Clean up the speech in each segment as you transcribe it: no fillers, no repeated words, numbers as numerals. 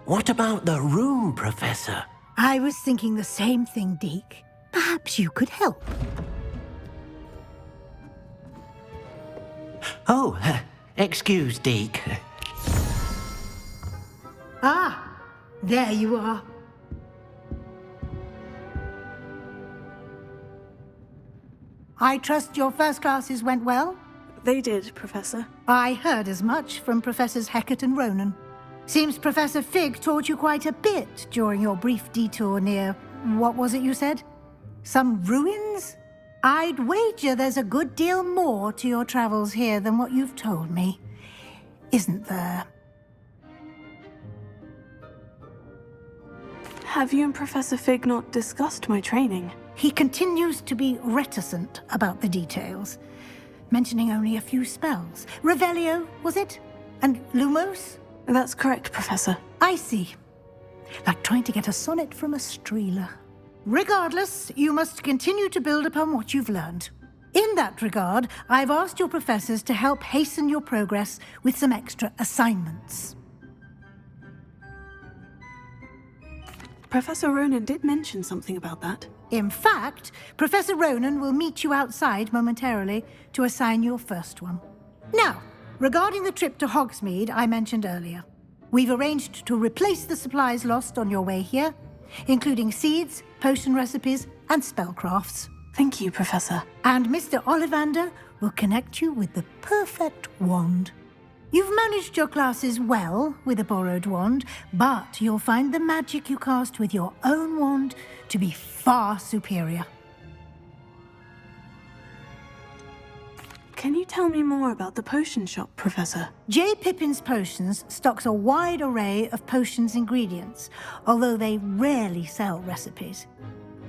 What about the room, Professor? I was thinking the same thing, Deke. Perhaps you could help. Oh, excuse, Deke. Ah, there you are. I trust your first classes went well? They did, Professor. I heard as much from Professors Hecat and Ronan. Seems Professor Fig taught you quite a bit during your brief detour near... what was it you said? Some ruins? I'd wager there's a good deal more to your travels here than what you've told me. Isn't there? Have you and Professor Fig not discussed my training? He continues to be reticent about the details, mentioning only a few spells. Revelio, was it? And Lumos? That's correct, Professor. I see. Like trying to get a sonnet from a streeler. Regardless, you must continue to build upon what you've learned. In that regard, I've asked your professors to help hasten your progress with some extra assignments. Professor Ronan did mention something about that. In fact, Professor Ronan will meet you outside momentarily to assign your first one. Now, regarding the trip to Hogsmeade I mentioned earlier, we've arranged to replace the supplies lost on your way here, including seeds, potion recipes, and spellcrafts. Thank you, Professor. And Mr. Ollivander will connect you with the perfect wand. You've managed your classes well with a borrowed wand, but you'll find the magic you cast with your own wand to be far superior. Can you tell me more about the potion shop, Professor? J. Pippin's Potions stocks a wide array of potions ingredients, although they rarely sell recipes.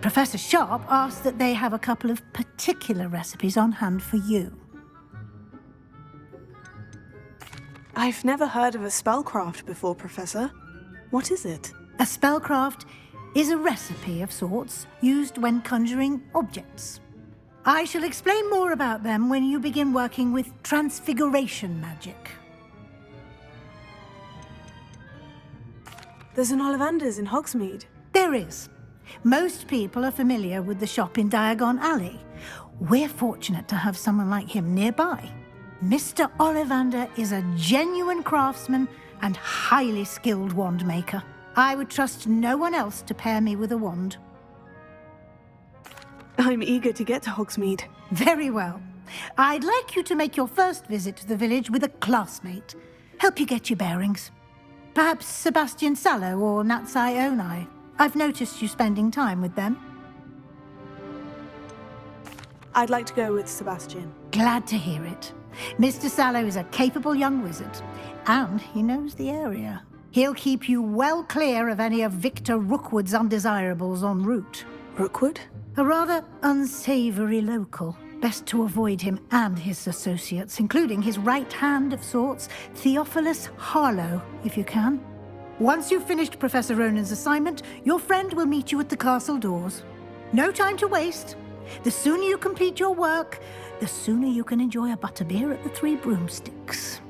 Professor Sharp asked that they have a couple of particular recipes on hand for you. I've never heard of a spellcraft before, Professor. What is it? A spellcraft is a recipe of sorts used when conjuring objects. I shall explain more about them when you begin working with transfiguration magic. There's an Ollivander's in Hogsmeade. There is. Most people are familiar with the shop in Diagon Alley. We're fortunate to have someone like him nearby. Mr. Ollivander is a genuine craftsman and highly skilled wand maker. I would trust no one else to pair me with a wand. I'm eager to get to Hogsmeade. Very well. I'd like you to make your first visit to the village with a classmate. Help you get your bearings. Perhaps Sebastian Sallow or Natsai Onai. I've noticed you spending time with them. I'd like to go with Sebastian. Glad to hear it. Mr. Sallow is a capable young wizard, and he knows the area. He'll keep you well clear of any of Victor Rookwood's undesirables en route. Rookwood? A rather unsavory local. Best to avoid him and his associates, including his right hand of sorts, Theophilus Harlow, if you can. Once you've finished Professor Ronan's assignment, your friend will meet you at the castle doors. No time to waste. The sooner you complete your work, the sooner you can enjoy a butterbeer at the Three Broomsticks.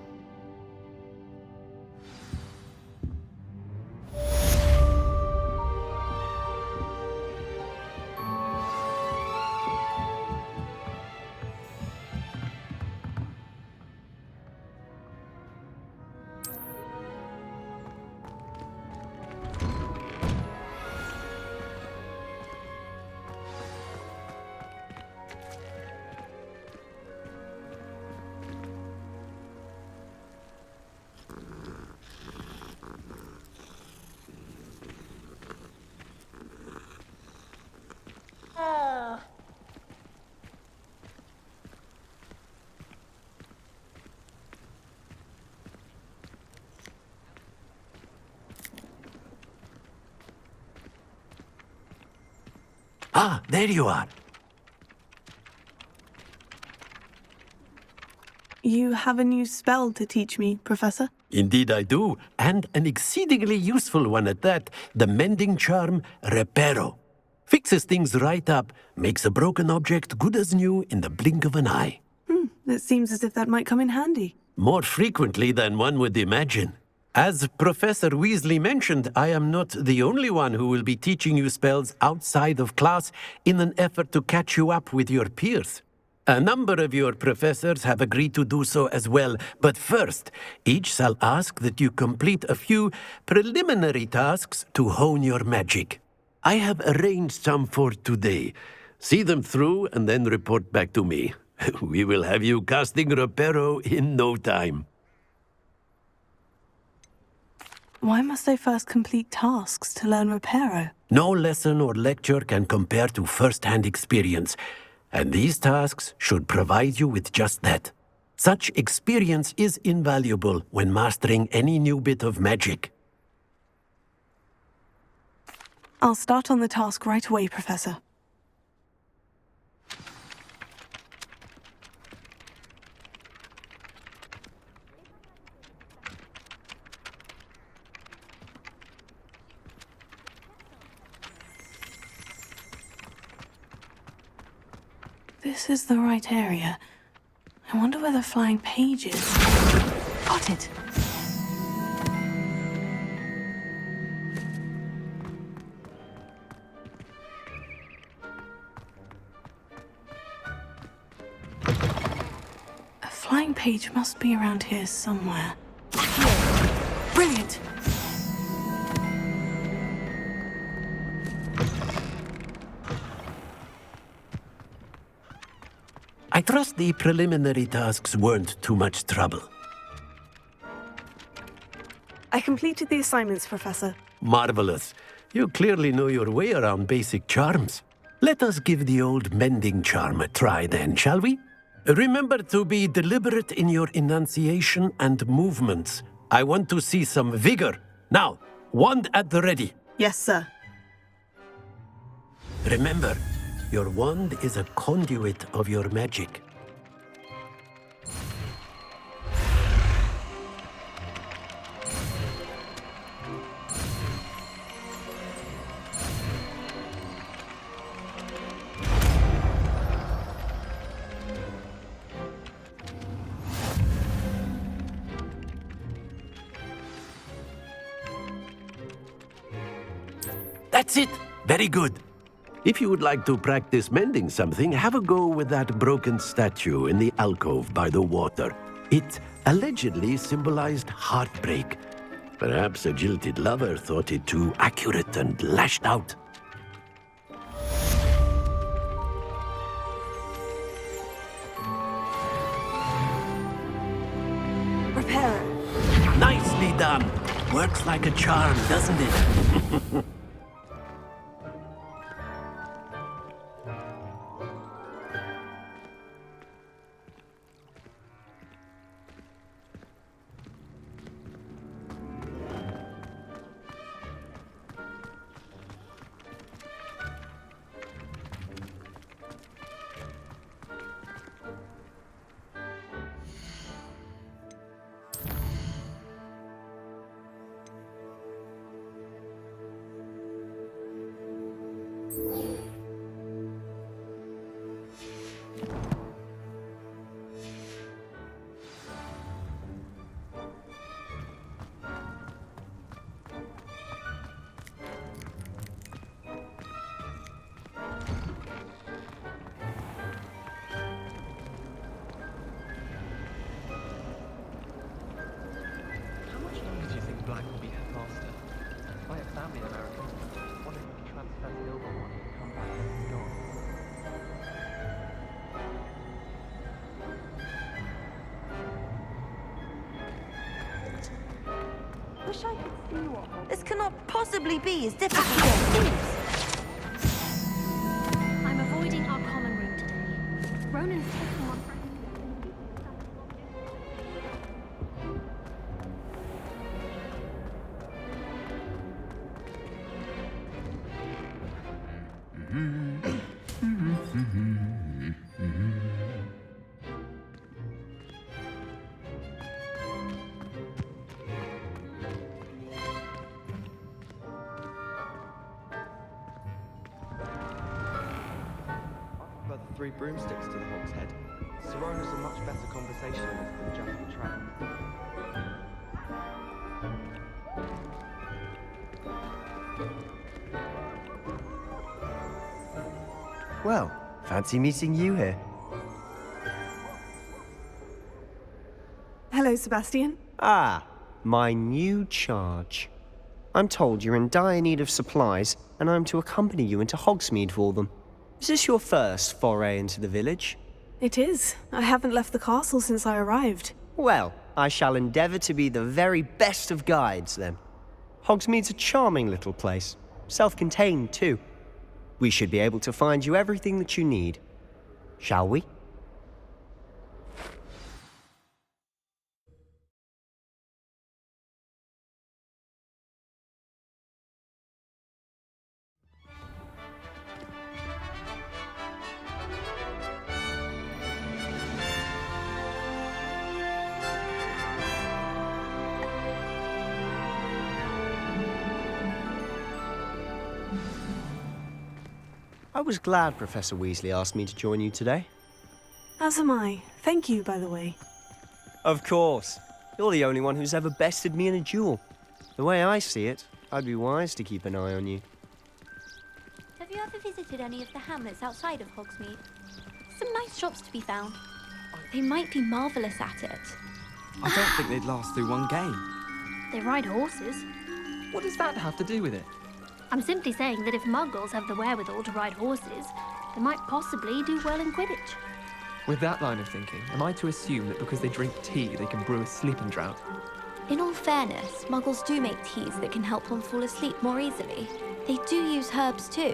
Ah, there you are. You have a new spell to teach me, Professor? Indeed I do, and an exceedingly useful one at that, the mending charm Reparo. Fixes things right up, makes a broken object good as new in the blink of an eye. It seems as if that might come in handy. More frequently than one would imagine. As Professor Weasley mentioned, I am not the only one who will be teaching you spells outside of class in an effort to catch you up with your peers. A number of your professors have agreed to do so as well, but first, each shall ask that you complete a few preliminary tasks to hone your magic. I have arranged some for today. See them through and then report back to me. We will have you casting Reparo in no time. Why must I first complete tasks to learn Reparo? No lesson or lecture can compare to first-hand experience, and these tasks should provide you with just that. Such experience is invaluable when mastering any new bit of magic. I'll start on the task right away, Professor. This is the right area. I wonder where the flying page is. Got it. A flying page must be around here somewhere. Here. Brilliant! I trust the preliminary tasks weren't too much trouble. I completed the assignments, Professor. Marvelous. You clearly know your way around basic charms. Let us give the old mending charm a try then, shall we? Remember to be deliberate in your enunciation and movements. I want to see some vigor. Now, wand at the ready. Yes, sir. Remember, your wand is a conduit of your magic. That's it! Very good. If you would like to practice mending something, have a go with that broken statue in the alcove by the water. It allegedly symbolized heartbreak. Perhaps a jilted lover thought it too accurate and lashed out. Reparo. Nicely done. Works like a charm, doesn't it? Black will be here faster. I have family in America. One of them can transfer the over one and come back and be gone. Wish I could see what. This cannot possibly be as difficult as it seems. I'm avoiding our common room today. Ronan's taking one for the 3 broomsticks to the Hog's Head. Sirona's a much better conversationalist than just the trap. Well, fancy meeting you here. Hello, Sebastian. Ah, my new charge. I'm told you're in dire need of supplies, and I'm to accompany you into Hogsmeade for them. Is this your first foray into the village? It is. I haven't left the castle since I arrived. Well, I shall endeavour to be the very best of guides, then. Hogsmeade's a charming little place, self-contained too. We should be able to find you everything that you need. Shall we? I was glad Professor Weasley asked me to join you today. As am I. Thank you, by the way. Of course. You're the only one who's ever bested me in a duel. The way I see it, I'd be wise to keep an eye on you. Have you ever visited any of the hamlets outside of Hogsmeade? Some nice shops to be found. They might be marvellous at it. I don't think they'd last through one game. They ride horses. What does that have to do with it? I'm simply saying that if muggles have the wherewithal to ride horses, they might possibly do well in Quidditch. With that line of thinking, am I to assume that because they drink tea, they can brew a sleeping draught? In all fairness, muggles do make teas that can help one fall asleep more easily. They do use herbs too.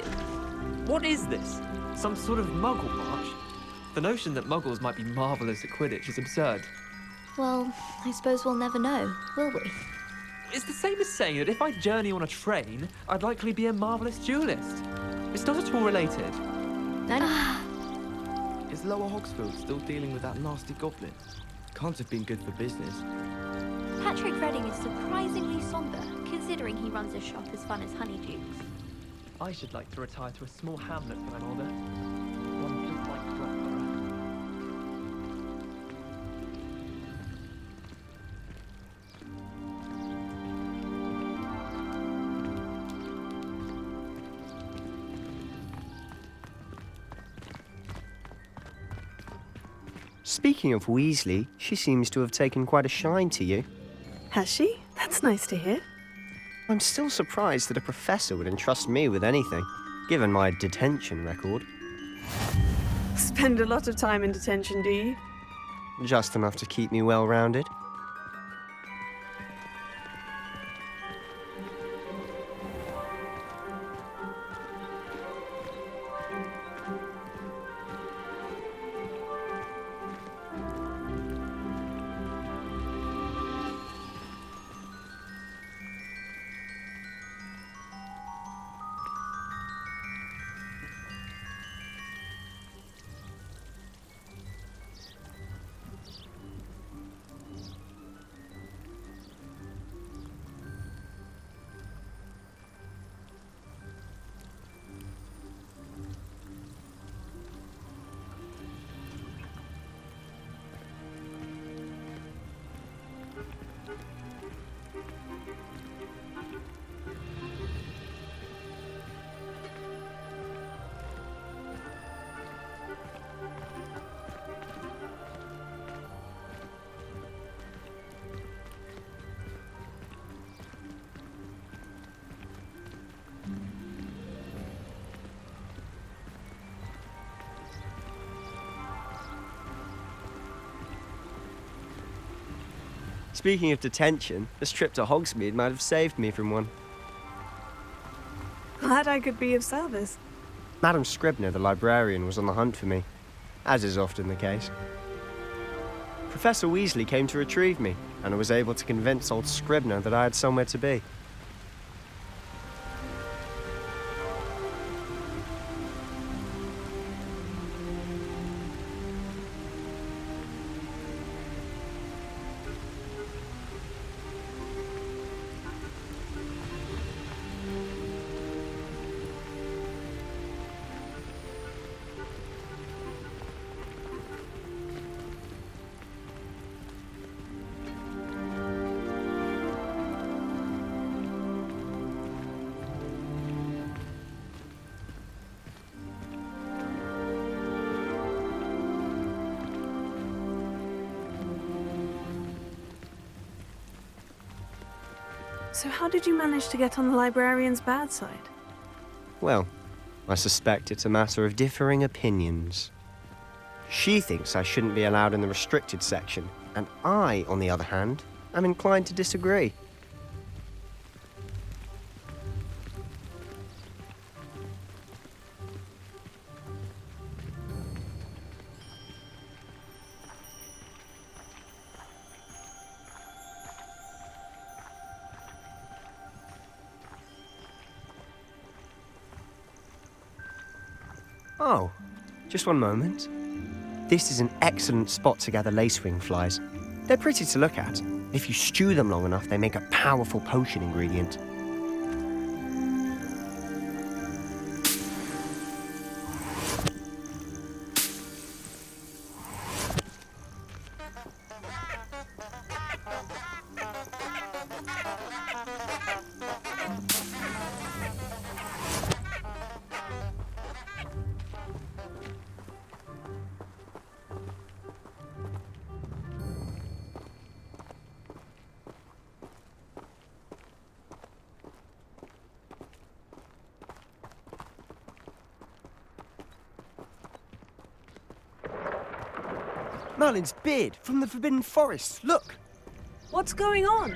What is this? Some sort of muggle march? The notion that muggles might be marvellous at Quidditch is absurd. Well, I suppose we'll never know, will we? It's the same as saying that if I journey on a train, I'd likely be a marvellous duelist. It's not at all related. Is Lower Hogsfield still dealing with that nasty goblin? Can't have been good for business. Patrick Redding is surprisingly somber, considering he runs a shop as fun as Honeydukes. I should like to retire to a small hamlet when I'm older. One just like Dropborough. Speaking of Weasley, she seems to have taken quite a shine to you. Has she? That's nice to hear. I'm still surprised that a professor would entrust me with anything, given my detention record. Spend a lot of time in detention, do you? Just enough to keep me well-rounded. Speaking of detention, this trip to Hogsmeade might have saved me from one. Glad I could be of service. Madam Scribner, the librarian, was on the hunt for me, as is often the case. Professor Weasley came to retrieve me, and I was able to convince old Scribner that I had somewhere to be. So how did you manage to get on the librarian's bad side? Well, I suspect it's a matter of differing opinions. She thinks I shouldn't be allowed in the restricted section, and I, on the other hand, am inclined to disagree. Oh, just one moment. This is an excellent spot to gather lacewing flies. They're pretty to look at. If you stew them long enough, they make a powerful potion ingredient. Merlin's beard from the Forbidden Forest. Look! What's going on?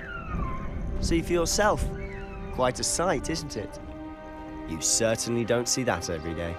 See for yourself. Quite a sight, isn't it? You certainly don't see that every day.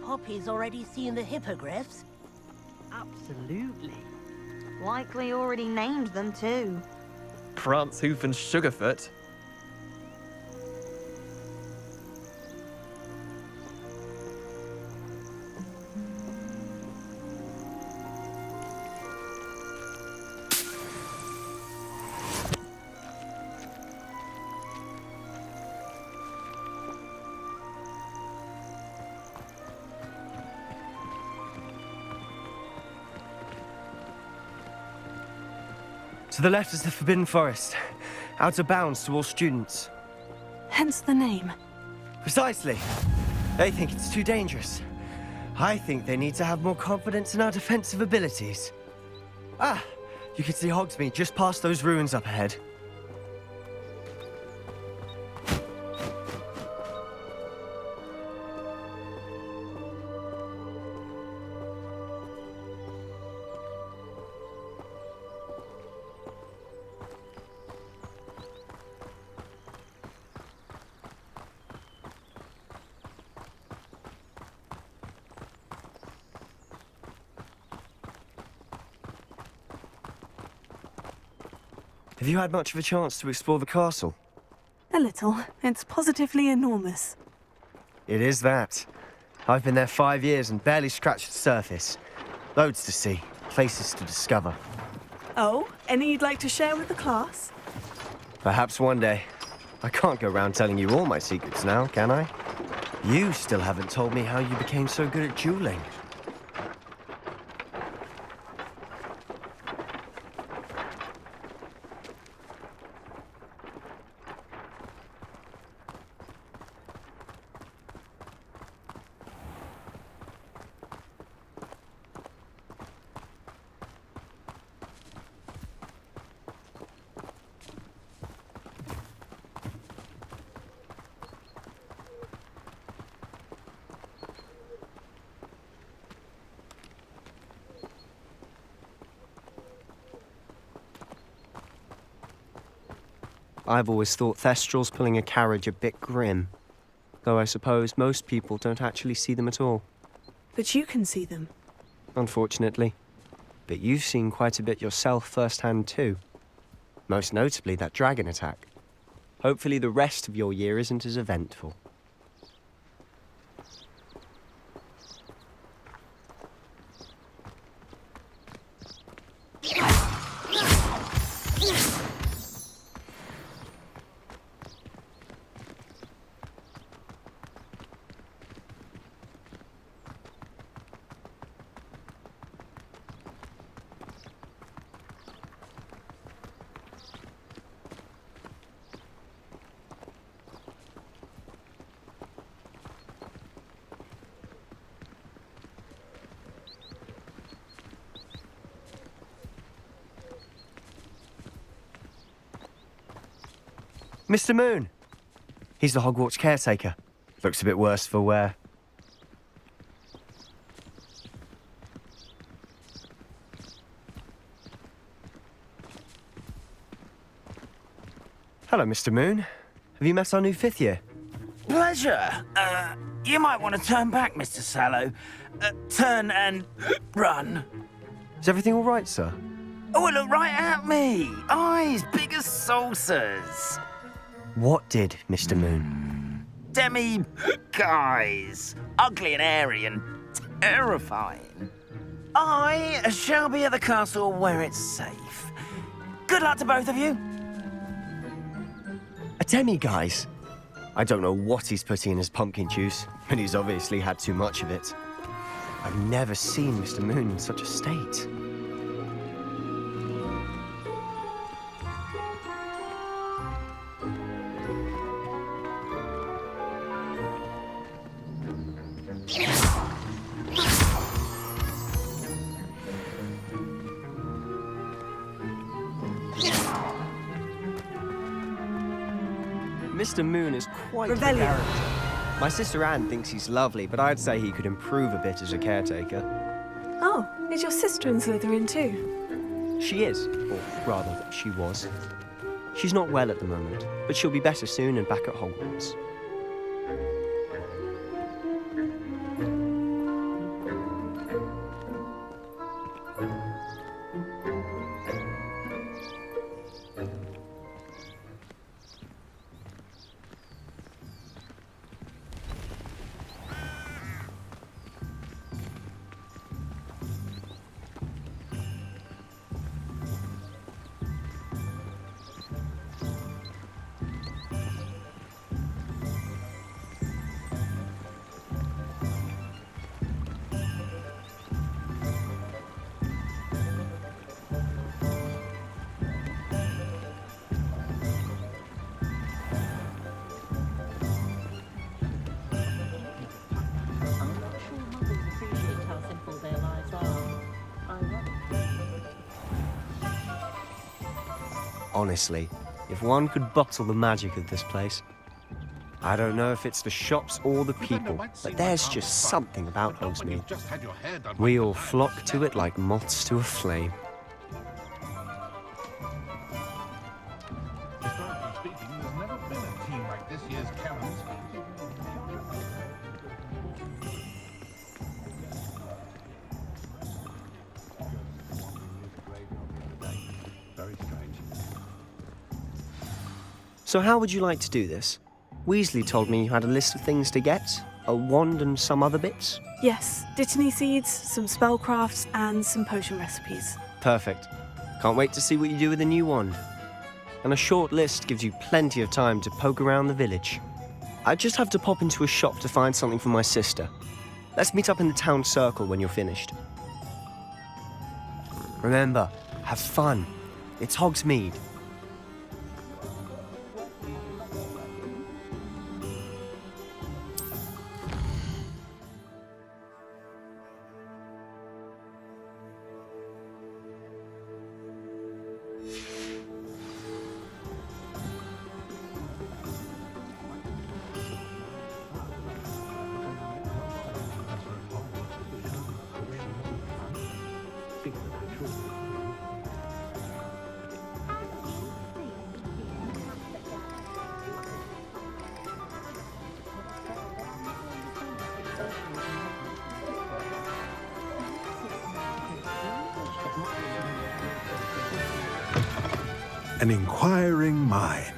Poppy's already seen the hippogriffs? Absolutely. Likely already named them too. Prance, Hoof, and Sugarfoot. To the left is the Forbidden Forest, out of bounds to all students. Hence the name. Precisely. They think it's too dangerous. I think they need to have more confidence in our defensive abilities. Ah, you can see Hogsmeade just past those ruins up ahead. Have you had much of a chance to explore the castle? A little. It's positively enormous. It is that. I've been there 5 years and barely scratched the surface. Loads to see, places to discover. Oh, any you'd like to share with the class? Perhaps one day. I can't go around telling you all my secrets now, can I? You still haven't told me how you became so good at dueling. I've always thought Thestrals pulling a carriage a bit grim. Though I suppose most people don't actually see them at all. But you can see them. Unfortunately. But you've seen quite a bit yourself firsthand too. Most notably that dragon attack. Hopefully the rest of your year isn't as eventful. Mr. Moon. He's the Hogwarts caretaker. Looks a bit worse for wear. Hello, Mr. Moon. Have you met our new 5th year? Pleasure. You might want to turn back, Mr. Sallow. Turn and run. Is everything all right, sir? Oh, look right at me. Eyes big as saucers. What did, Mr. Moon? Demi guys. Ugly and airy and terrifying. I shall be at the castle where it's safe. Good luck to both of you. A demi-guise? I don't know what he's putting in his pumpkin juice, but he's obviously had too much of it. I've never seen Mr. Moon in such a state. Mr. Moon is quite a character. My sister Anne thinks he's lovely, but I'd say he could improve a bit as a caretaker. Oh, is your sister in Slytherin too? She is, or rather, she was. She's not well at the moment, but she'll be better soon and back at Hogwarts. Honestly, if one could bottle the magic of this place. I don't know if it's the shops or the people, but there's just something about Hogsmeade. We all flock to it like moths to a flame. Historically speaking, there's never been a team like this year's Cannons. Very strange. So how would you like to do this? Weasley told me you had a list of things to get, a wand and some other bits. Yes, Dittany seeds, some spellcrafts, and some potion recipes. Perfect. Can't wait to see what you do with the new wand. And a short list gives you plenty of time to poke around the village. I just have to pop into a shop to find something for my sister. Let's meet up in the town circle when you're finished. Remember, have fun. It's Hogsmeade. An inquiring mind.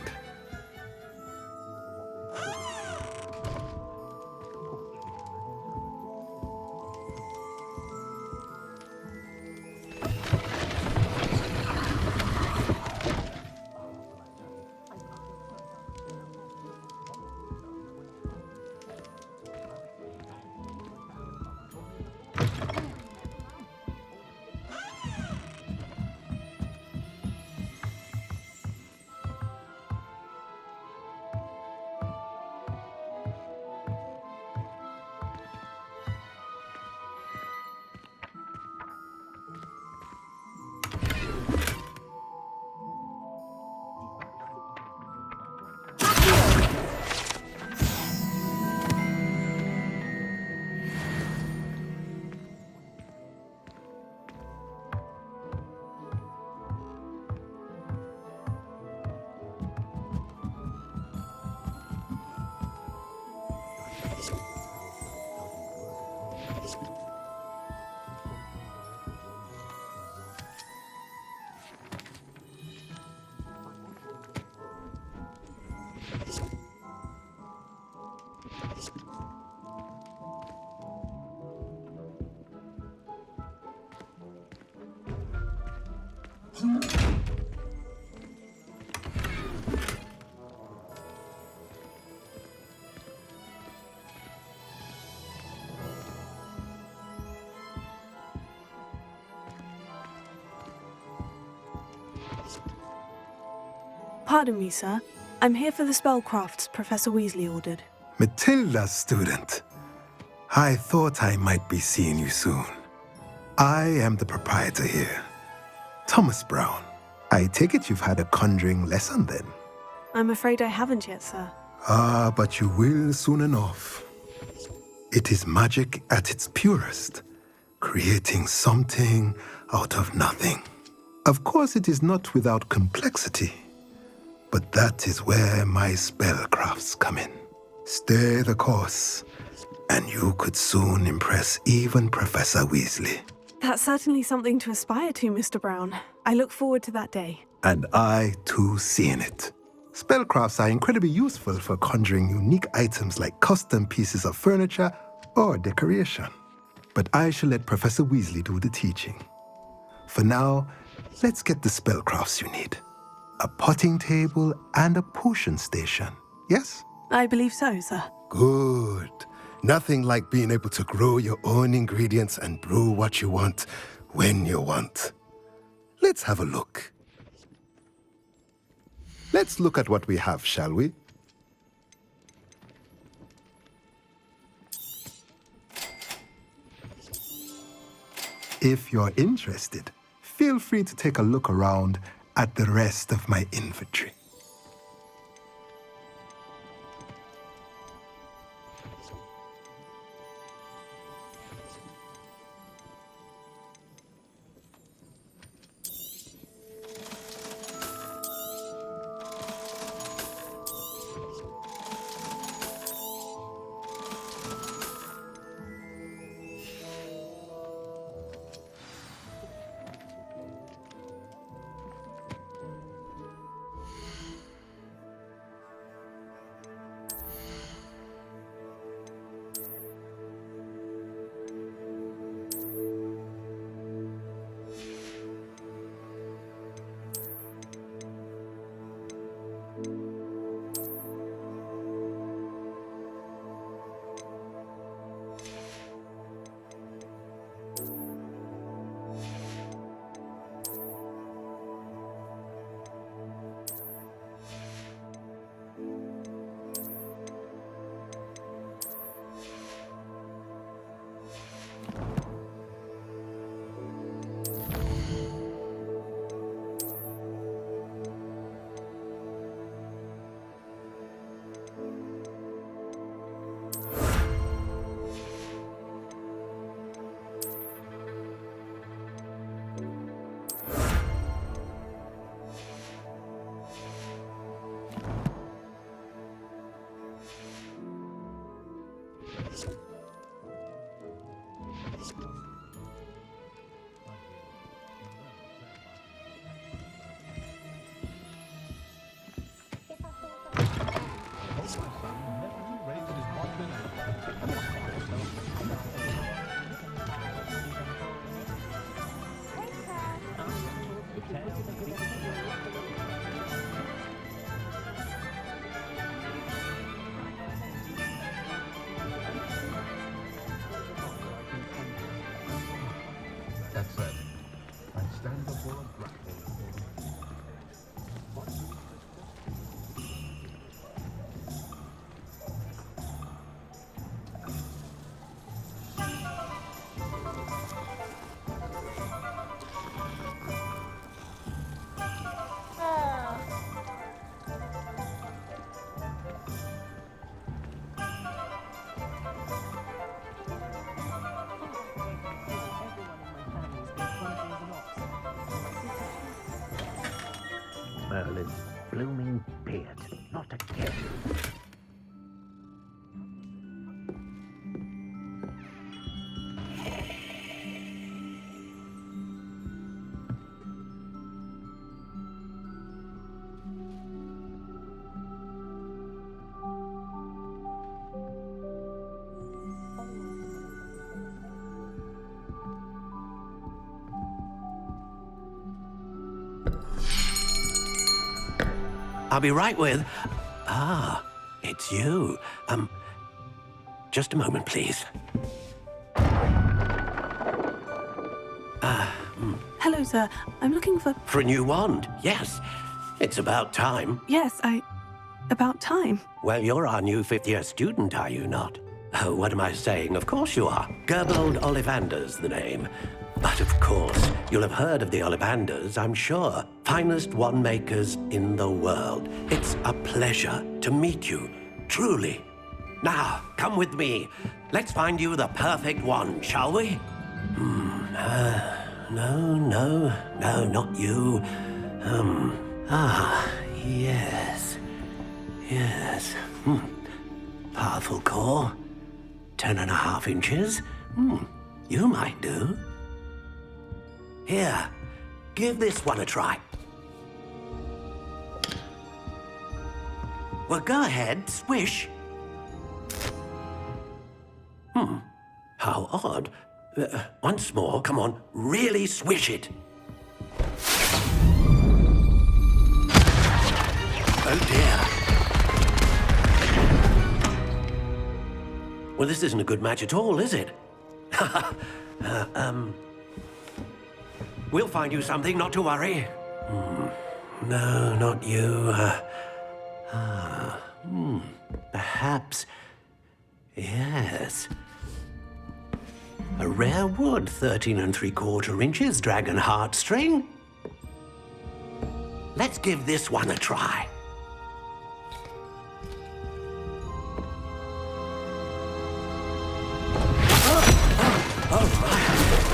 Pardon me, sir. I'm here for the spellcrafts Professor Weasley ordered. Matilda's student. I thought I might be seeing you soon. I am the proprietor here, Thomas Brown. I take it you've had a conjuring lesson then? I'm afraid I haven't yet, sir. Ah, but you will soon enough. It is magic at its purest, creating something out of nothing. Of course, it is not without complexity, but that is where my spellcrafts come in. Stay the course, and you could soon impress even Professor Weasley. That's certainly something to aspire to, Mr. Brown. I look forward to that day. And I, too, seeing it. Spellcrafts are incredibly useful for conjuring unique items like custom pieces of furniture or decoration. But I shall let Professor Weasley do the teaching. For now, let's get the spellcrafts you need. A potting table and a potion station, yes? I believe so, sir. Good. Nothing like being able to grow your own ingredients and brew what you want when you want. Let's have a look. Let's look at what we have, shall we? If you're interested, feel free to take a look around at the rest of my inventory. That said, I stand before a black hole. Merlin's blooming beard, not again. I'll be right with... Ah, it's you. Just a moment, please. Hello, sir. I'm looking for... For a new wand, yes. It's about time. Yes, about time. Well, you're our new fifth-year student, are you not? Oh, what am I saying? Of course you are. Gerbold Ollivander's the name. But of course, you'll have heard of the Ollivanders, I'm sure. Finest wand makers in the world. It's a pleasure to meet you, truly. Now, come with me. Let's find you the perfect wand, shall we? No, not you. Yes. Powerful core. 10.5 inches. You might do. Here, give this one a try. Well, go ahead, swish. How odd. Once more, come on, really swish it. Oh dear. Well, this isn't a good match at all, is it? We'll find you something, not to worry. No, not you. Perhaps... Yes. A rare wood, 13 3/4 inches, dragon heartstring. Let's give this one a try.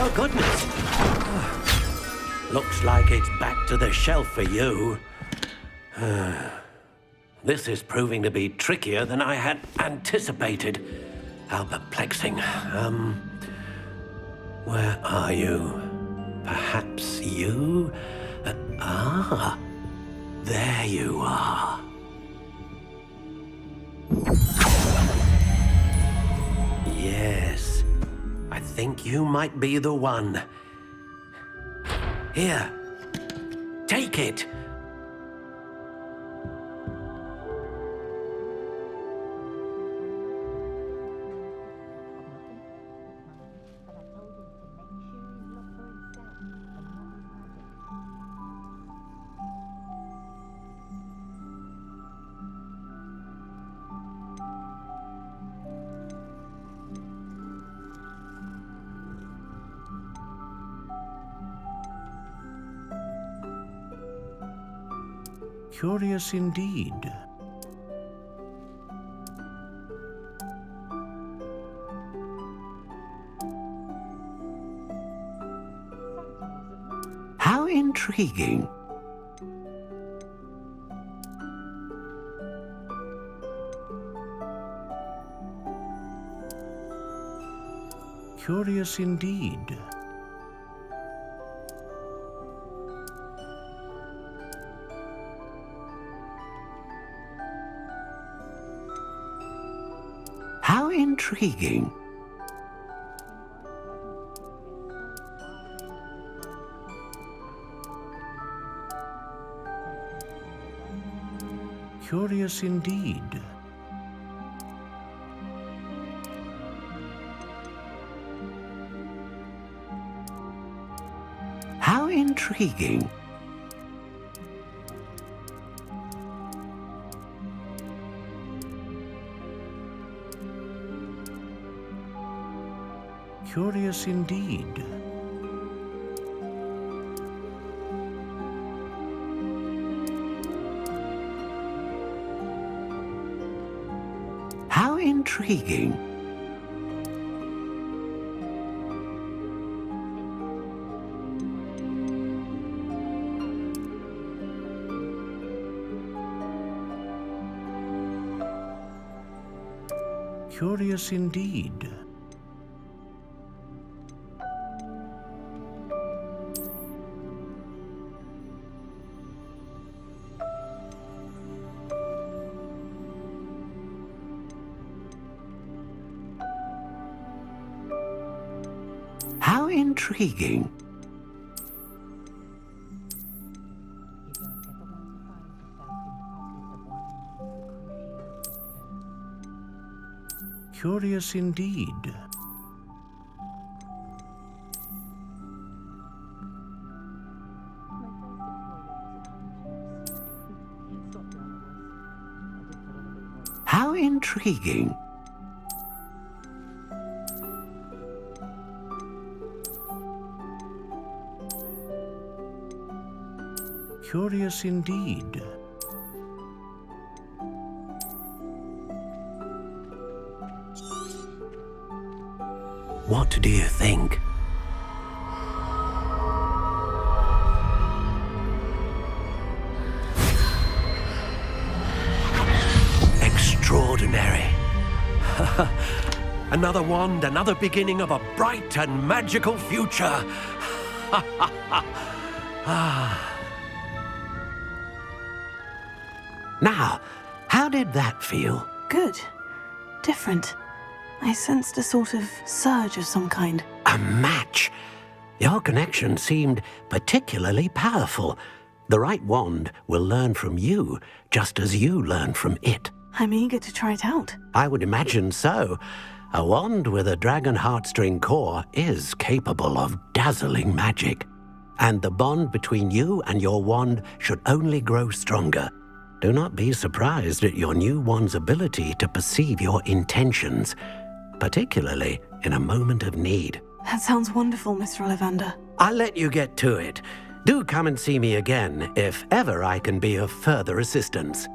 Oh, goodness. Looks like it's back to the shelf for you. This is proving to be trickier than I had anticipated. How perplexing. Where are you? Perhaps you? There you are. Yes. I think you might be the one. Here. Take it. Curious indeed. How intriguing. Curious indeed. How intriguing. Curious indeed. How intriguing. Curious indeed. How intriguing. Curious indeed. How intriguing. Curious indeed. How intriguing. Curious indeed. What do you think? Extraordinary. Another wand, another beginning of a bright and magical future. Now, how did that feel? Good. Different. I sensed a sort of surge of some kind. A match. Your connection seemed particularly powerful. The right wand will learn from you, just as you learn from it. I'm eager to try it out. I would imagine so. A wand with a dragon heartstring core is capable of dazzling magic. And the bond between you and your wand should only grow stronger. Do not be surprised at your new wand's ability to perceive your intentions, particularly in a moment of need. That sounds wonderful, Mr. Ollivander. I'll let you get to it. Do come and see me again if ever I can be of further assistance.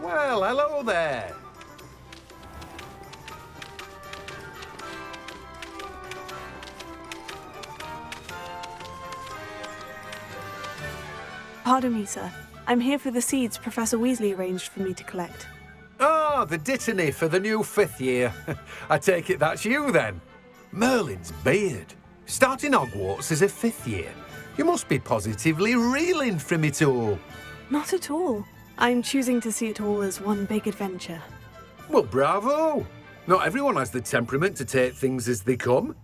Well, hello there. Pardon me, sir. I'm here for the seeds Professor Weasley arranged for me to collect. Oh, the dittany for the new 5th year. I take it that's you then. Merlin's beard. Starting Hogwarts as a 5th year. You must be positively reeling from it all. Not at all. I'm choosing to see it all as one big adventure. Well, bravo. Not everyone has the temperament to take things as they come.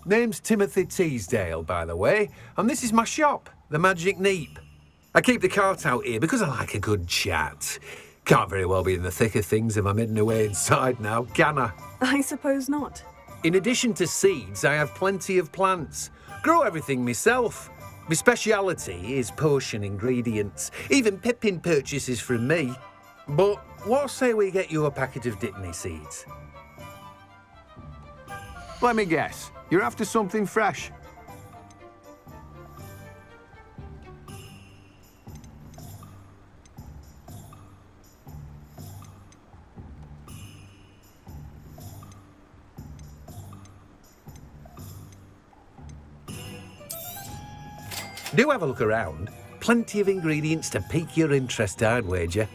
Name's Timothy Teasdale, by the way, and this is my shop, the Magic Neep. I keep the cart out here because I like a good chat. Can't very well be in the thick of things if I'm hidden away inside now, can I? I suppose not. In addition to seeds, I have plenty of plants. Grow everything myself. My speciality is potion ingredients. Even Pippin purchases from me. But what say we get you a packet of Dittany seeds? Let me guess. You're after something fresh. Do have a look around. Plenty of ingredients to pique your interest, I'd wager.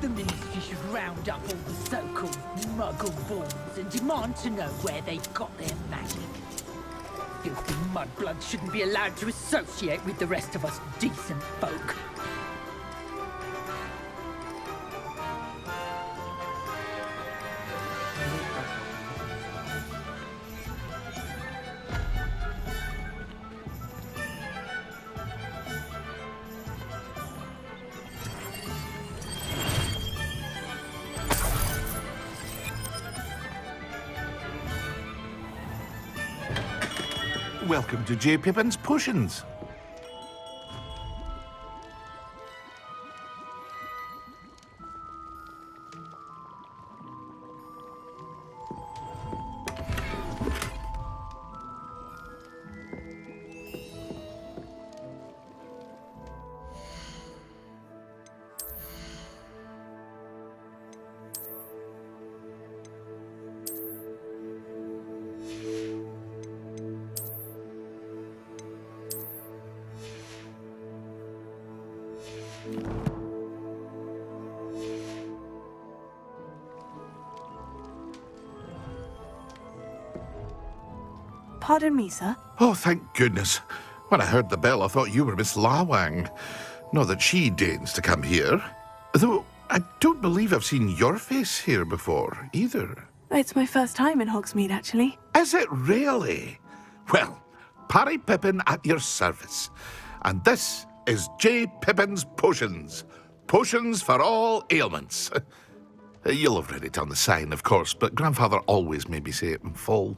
The Ministry should round up all the so-called muggle-borns and demand to know where they've got their magic. Filthy mudbloods shouldn't be allowed to associate with the rest of us decent folk. Welcome to J. Pippin's Potions. Pardon me, sir. Oh, thank goodness. When I heard the bell, I thought you were Miss Lawang. Not that she deigns to come here. Though, I don't believe I've seen your face here before, either. It's my first time in Hogsmeade, actually. Is it really? Well, Parry Pippin at your service. And this is J. Pippin's Potions. Potions for all ailments. You'll have read it on the sign, of course, but Grandfather always made me say it in full.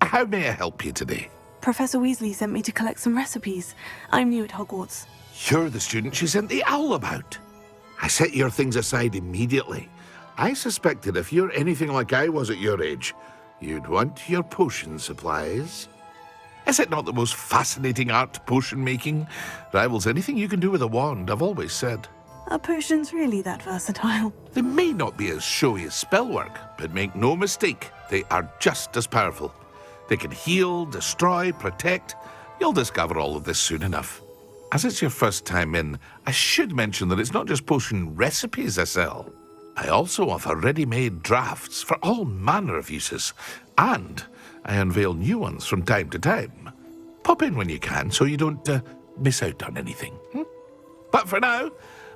How may I help you today? Professor Weasley sent me to collect some recipes. I'm new at Hogwarts. You're the student she sent the owl about. I set your things aside immediately. I suspected if you're anything like I was at your age, you'd want your potion supplies. Is it not the most fascinating art, potion making? Rivals anything you can do with a wand, I've always said. Are potions really that versatile? They may not be as showy as spellwork, but make no mistake, they are just as powerful. They can heal, destroy, protect. You'll discover all of this soon enough. As it's your first time in, I should mention that it's not just potion recipes I sell. I also offer ready-made drafts for all manner of uses, and I unveil new ones from time to time. Pop in when you can so you don't miss out on anything. But for now,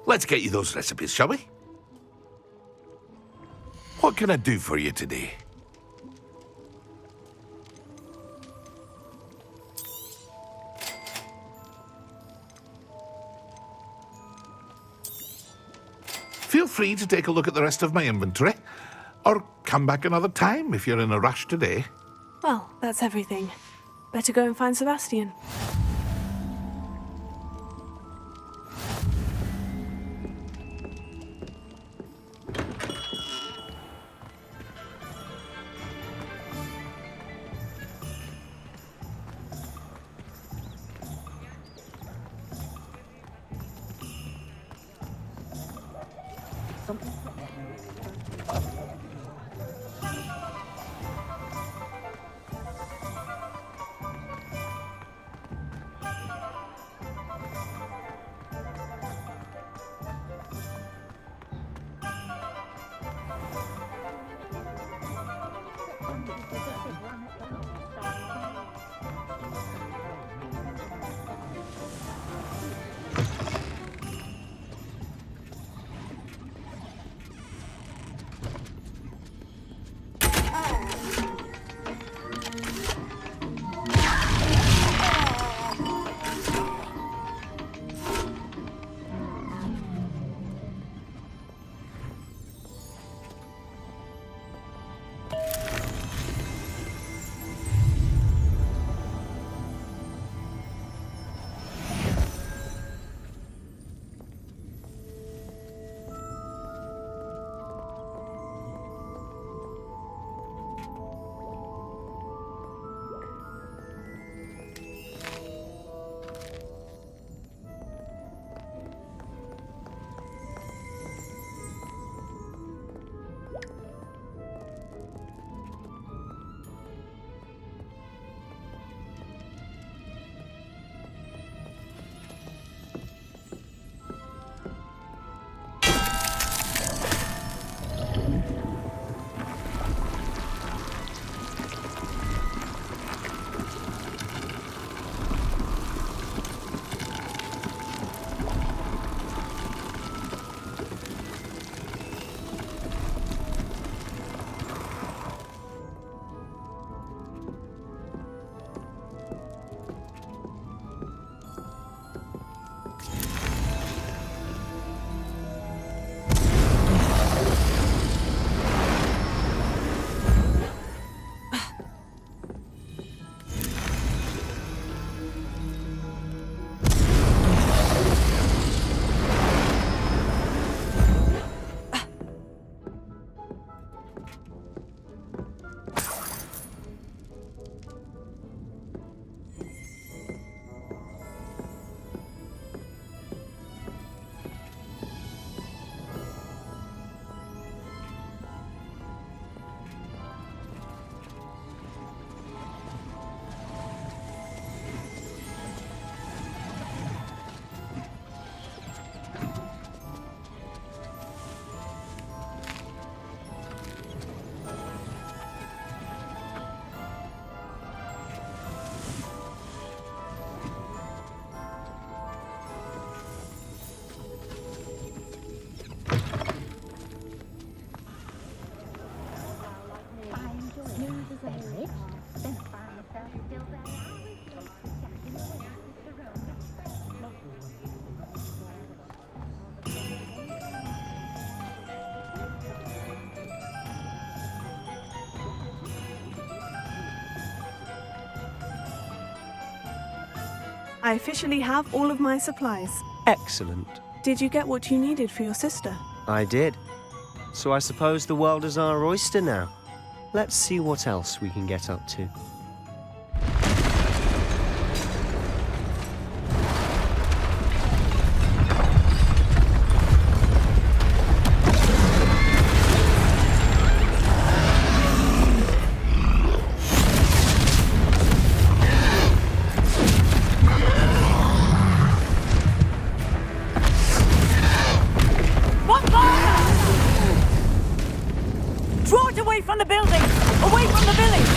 let's get you those recipes, shall we? What can I do for you today? Feel free to take a look at the rest of my inventory, or come back another time if you're in a rush today. Well, that's everything. Better go and find Sebastian. I officially have all of my supplies. Excellent. Did you get what you needed for your sister? I did. So I suppose the world is our oyster now. Let's see what else we can get up to. Draw it away from the building! Away from the village!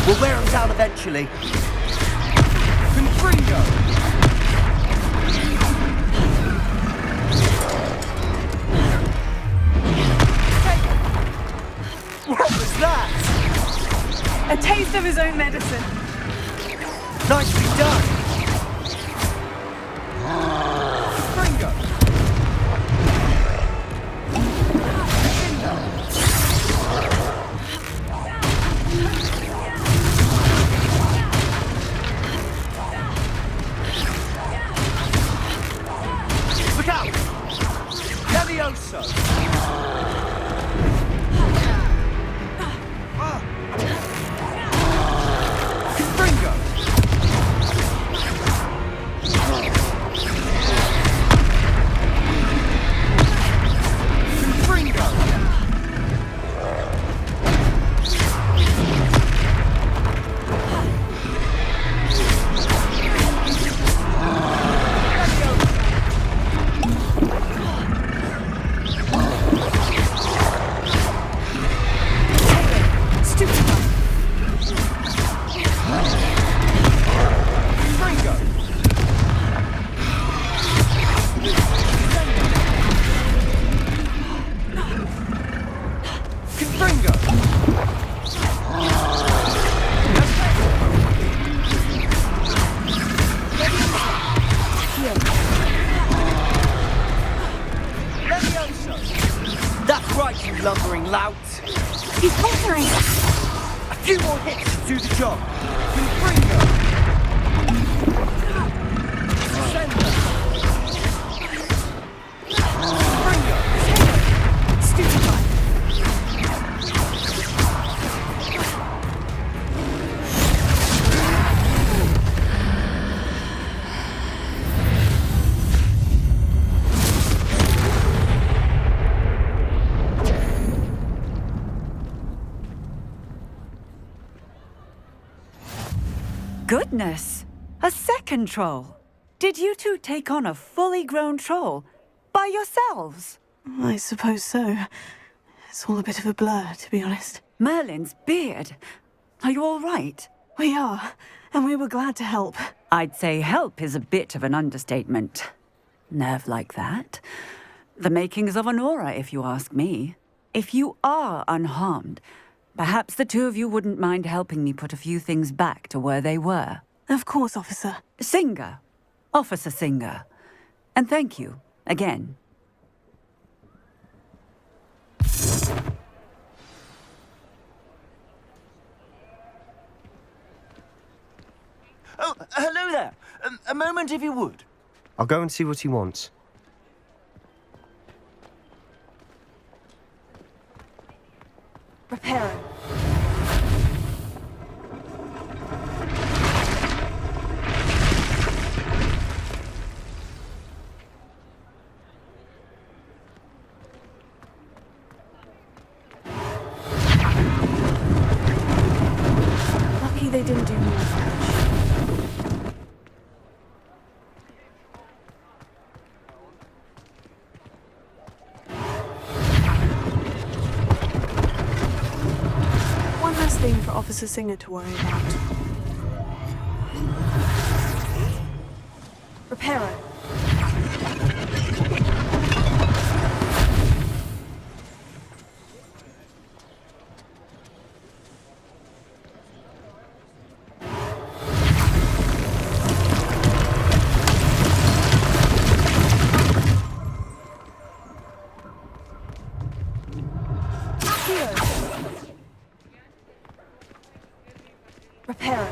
We'll wear them down eventually. Confringo! What was that? A taste of his own medicine. Nicely done. Confringo! Look out! Levioso! Confringo! Confringo! That's right, you lumbering lout. He's faltering. A few more hits to do the job. Confringo! Sender! Confringo! Stupefy. Goodness! A second troll! Did you two take on a fully grown troll? By yourselves? I suppose so. It's all a bit of a blur, to be honest. Merlin's beard! Are you all right? We are, and we were glad to help. I'd say help is a bit of an understatement. Nerve like that. The makings of an aura, if you ask me. If you are unharmed, perhaps the two of you wouldn't mind helping me put a few things back to where they were. Of course, officer. Singer. Officer Singer. And thank you, again. Oh, hello there. A moment, if you would. I'll go and see what he wants. Reparo. Lucky they didn't do more damage. One less thing for Officer Singer to worry about. Reparo. Reparo.